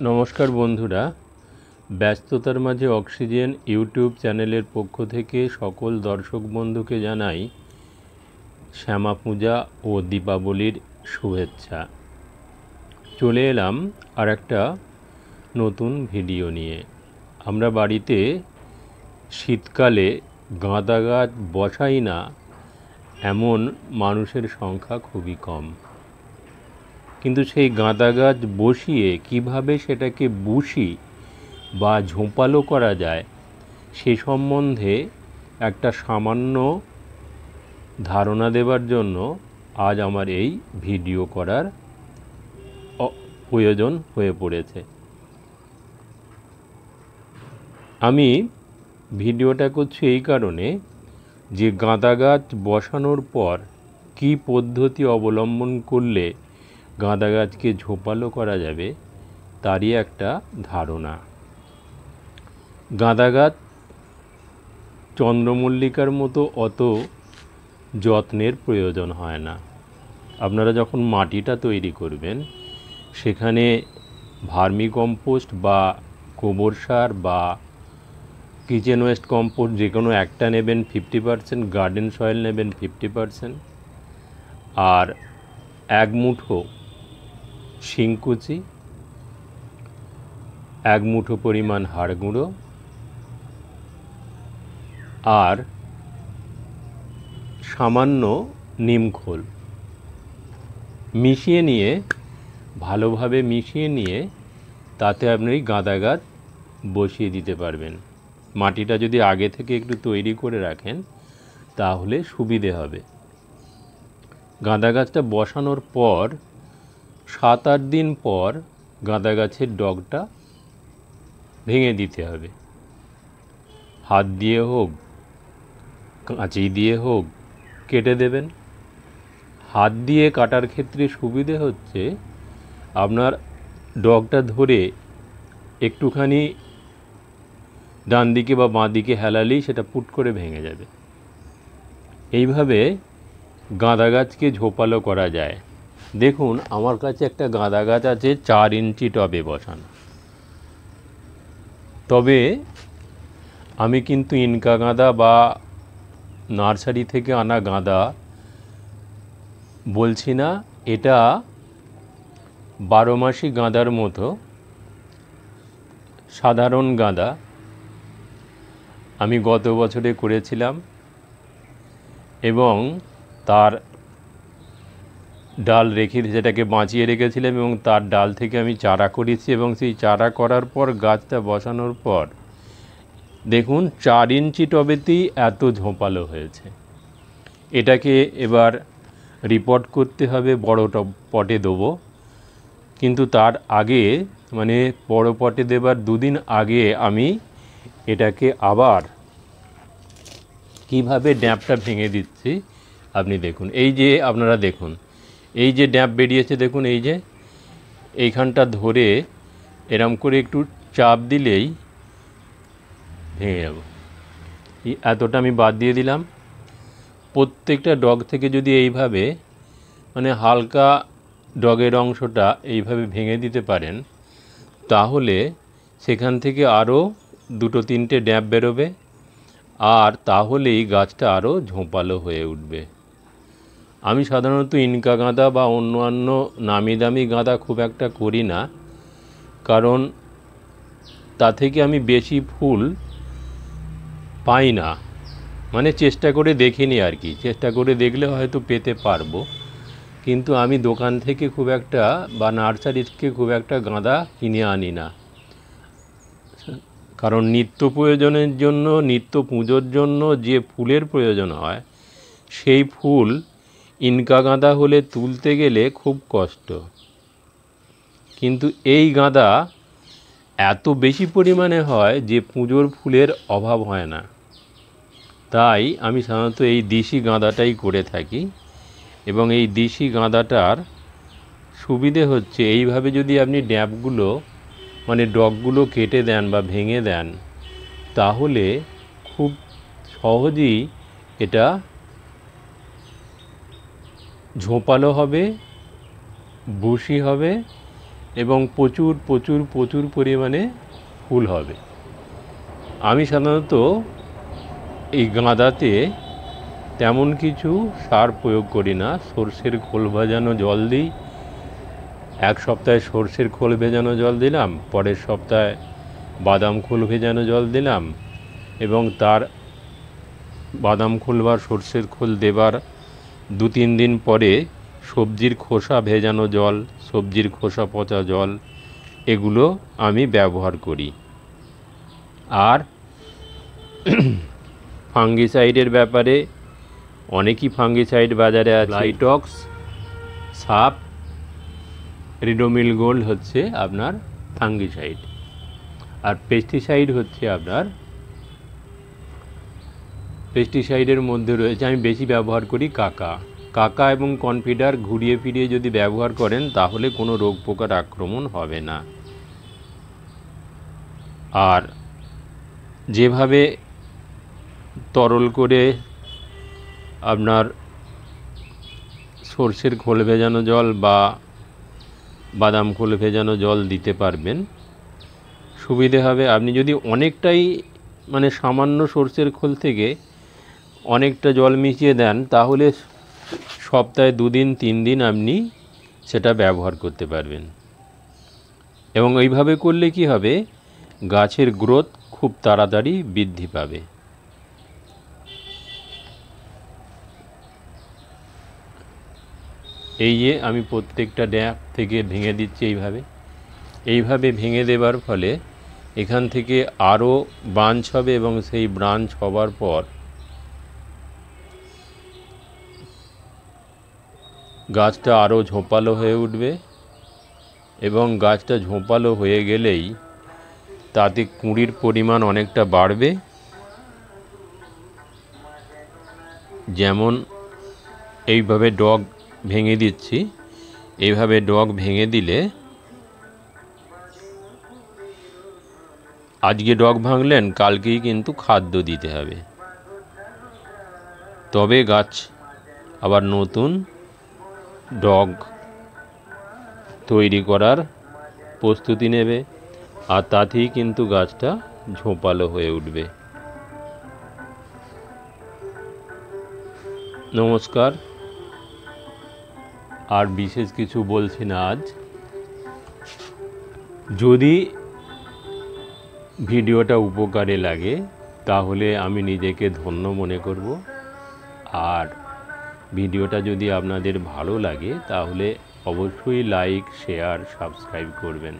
নমস্কার বন্ধুরা, ব্যস্ততার মাঝে অক্সিজেন ইউটিউব চ্যানেলের পক্ষ থেকে সকল দর্শক বন্ধুকে জানাই শ্যামা পূজা ও দীপাবলির শুভেচ্ছা। চলে এলাম আর একটা নতুন ভিডিও নিয়ে। আমরা বাড়িতে শীতকালে গাঁদা গাছ বসাই না এমন মানুষের সংখ্যা খুবই কম, কিন্তু সেই গাঁদা গাছ বসিয়ে কিভাবে সেটাকে বুশি বা ঝোপালো করা যায় সে সম্বন্ধে একটা সামান্য ধারণা দেবার জন্য আজ আমার এই ভিডিও করার প্রয়োজন হয়ে পড়েছে। আমি ভিডিওটা করছি এই কারণে যে গাঁদা গাছ বসানোর পর কী পদ্ধতি অবলম্বন করলে গাঁদা গাছকে ঝোপালো করা যাবে তারই একটা ধারণা। গাঁদা গাছ চন্দ্রমল্লিকার মতো অত যত্নের প্রয়োজন হয় না। আপনারা যখন মাটিটা তৈরি করবেন সেখানে ভার্মি কম্পোস্ট বা গোবর সার বা কিচেন ওয়েস্ট কম্পোস্ট যে কোনো একটা নেবেন 50%, গার্ডেন সয়েল নেবেন 50%, আর 1 মুঠো শিংকুচি, 1 মুঠো পরিমাণ হাড় গুঁড়ো আর সামান্য নিমখোল মিশিয়ে নিয়ে ভালোভাবে মিশিয়ে নিয়ে তাতে আপনি গাঁদা গাছ বসিয়ে দিতে পারবেন। মাটিটা যদি আগে থেকে একটু তৈরি করে রাখেন তাহলে সুবিধে হবে। গাঁদা গাছটা বসানোর পর 7-8 দিন পর গাঁদা গাছের ডগটা ভেঙে দিতে হবে। হাত দিয়ে হোক, কাঁচি দিয়ে হোক কেটে দেবেন। হাত দিয়ে কাটার ক্ষেত্রে সুবিধে হচ্ছে আপনার ডগটা ধরে একটুখানি ডান দিকে বা বাঁ দিকে হেলালেই সেটা পুট করে ভেঙে যাবে। এইভাবে গাঁদা গাছকে ঝোপালো করা যায়। দেখুন আমার কাছে একটা গাঁদা গাছ আছে 4 ইঞ্চি টবে বসানো। তবে আমি কিন্তু ইনকা গাঁদা বা নার্সারি থেকে আনা গাঁদা বলছি না, এটা 12 মাসি গাঁদার মতো সাধারণ গাঁদা আমি গত বছরে করেছিলাম এবং তার ডাল রেখে সেটাকে বাঁচিয়ে রেখেছিলাম এবং তার ডাল থেকে আমি চারা করেছি এবং সেই চারা করার পর গাছটা বসানোর পর দেখুন 4 ইঞ্চি টবেতেই এত ঝোপালো হয়েছে। এটাকে এবার রিপোর্ট করতে হবে, বড় পটে দেবো, কিন্তু তার আগে মানে বড় পটে দেবার 2 দিন আগে আমি এটাকে আবার কিভাবে ড্যাপটা ভেঙে দিচ্ছি আপনি দেখুন। এই যে আপনারা দেখুন, এই যে ড্যাপ বেরিয়েছে দেখুন, এই যে এইখানটা ধরে এরম করে একটু চাপ দিলেই ভেঙে যাব। এতটা আমি বাদ দিয়ে দিলাম। প্রত্যেকটা ডগ থেকে যদি এইভাবে মানে হালকা ডগের অংশটা এইভাবে ভেঙে দিতে পারেন তাহলে সেখান থেকে আরও 2-3টে ড্যাপ বেরোবে আর তাহলেই গাছটা আরও ঝোপালো হয়ে উঠবে। আমি সাধারণত ইনকা গাঁদা বা অন্যান্য নামি দামি গাঁদা খুব একটা করি না, কারণ তা থেকে আমি বেশি ফুল পাই না। মানে চেষ্টা করে দেখিনি আর কি, চেষ্টা করে দেখলে হয়তো পেতে পারবো, কিন্তু আমি দোকান থেকে খুব একটা বা নার্সারি থেকে খুব একটা গাঁদা কিনে আনি না। কারণ নিত্য প্রয়োজনের জন্য, নিত্য পুজোর জন্য যে ফুলের প্রয়োজন হয় সেই ফুল ইনকা গাঁদা হলে তুলতে গেলে খুব কষ্ট, কিন্তু এই গাঁদা এত বেশি পরিমাণে হয় যে পুজোর ফুলের অভাব হয় না। তাই আমি সাধারণত এই দেশি গাঁদাটাই করে থাকি এবং এই দেশি গাঁদাটার সুবিধে হচ্ছে এইভাবে যদি আপনি ড্যাপগুলো মানে ডগগুলো কেটে দেন বা ভেঙে দেন তাহলে খুব সহজেই এটা ঝোপালো হবে, বুশি হবে এবং প্রচুর প্রচুর প্রচুর পরিমাণে ফুল হবে। আমি সাধারণত এই গাঁদাতে তেমন কিছু সার প্রয়োগ করি না। সর্ষের খোল ভেজানো জল দিই, এক সপ্তাহে সর্ষের খোল ভেজানো জল দিলাম, পরের সপ্তাহে বাদাম খোল ভেজানো জল দিলাম, এবং তার বাদাম খোল বা সর্ষের খোল দেবার 2-3 দিন পরে সবজির খোসা ভেজানো জল, সবজির খোসা পচা জল, এগুলো আমি ব্যবহার করি। আর ফাঙ্গিসাইডের ব্যাপারে অনেকই ফাঙ্গিসাইড বাজারে আছে। লাইটক্স, সাপ, রিডোমিল গোল্ড হচ্ছে আপনার ফাঙ্গিসাইড। আর পেস্টিসাইড হচ্ছে আপনার, পেস্টিসাইডের মধ্যে রয়েছে, আমি বেশি ব্যবহার করি কাকা এবং কনফিডার। ঘুরিয়ে ফিরিয়ে যদি ব্যবহার করেন তাহলে কোনো রোগ পোকার আক্রমণ হবে না। আর যেভাবে তরল করে আপনার সর্ষের খোল ভেজানো জল বা বাদাম খোল ভেজানো জল দিতে পারবেন, সুবিধে হবে। আপনি যদি অনেকটাই মানে সামান্য সর্ষের খোল থেকে অনেকটা জল মিশিয়ে দেন, তাহলে সপ্তাহে 2-3 দিন আপনি সেটা ব্যবহার করতে পারবেন। এবং এইভাবে করলে কি হবে, গাছের গ্রোথ খুব তাড়াতাড়ি বৃদ্ধি পাবে। এই যে আমি প্রত্যেকটা ড্যাপ থেকে ভেঙে দিচ্ছি এইভাবে ভেঙে দেবার ফলে এখান থেকে আরও ব্রাঞ্চ হবে, এবং সেই ব্রাঞ্চ হবার পর গাছটা আরও ঝোপালো হয়ে উঠবে, এবং গাছটা ঝোপালো হয়ে গেলেই তাতে কুঁড়ির পরিমাণ অনেকটা বাড়বে। যেমন এইভাবে ডগ ভেঙে দিচ্ছি, এইভাবে ডগ ভেঙে দিলে আজকে ডগ ভাঙলেন, কালকেই কিন্তু খাদ্য দিতে হবে, তবে গাছ আবার নতুন ডগ তৈরি করার প্রস্তুতি নেবে, আর তাতেই কিন্তু গাছটা ঝোপালো হয়ে উঠবে। নমস্কার। আর বিশেষ কিছু বলছি না আজ। যদি ভিডিওটা উপকারে লাগে তাহলে আমি নিজেকে ধন্য মনে করব। আর ভিডিওটা যদি আপনাদের ভালো লাগে তাহলে অবশ্যই লাইক, শেয়ার, সাবস্ক্রাইব করবেন।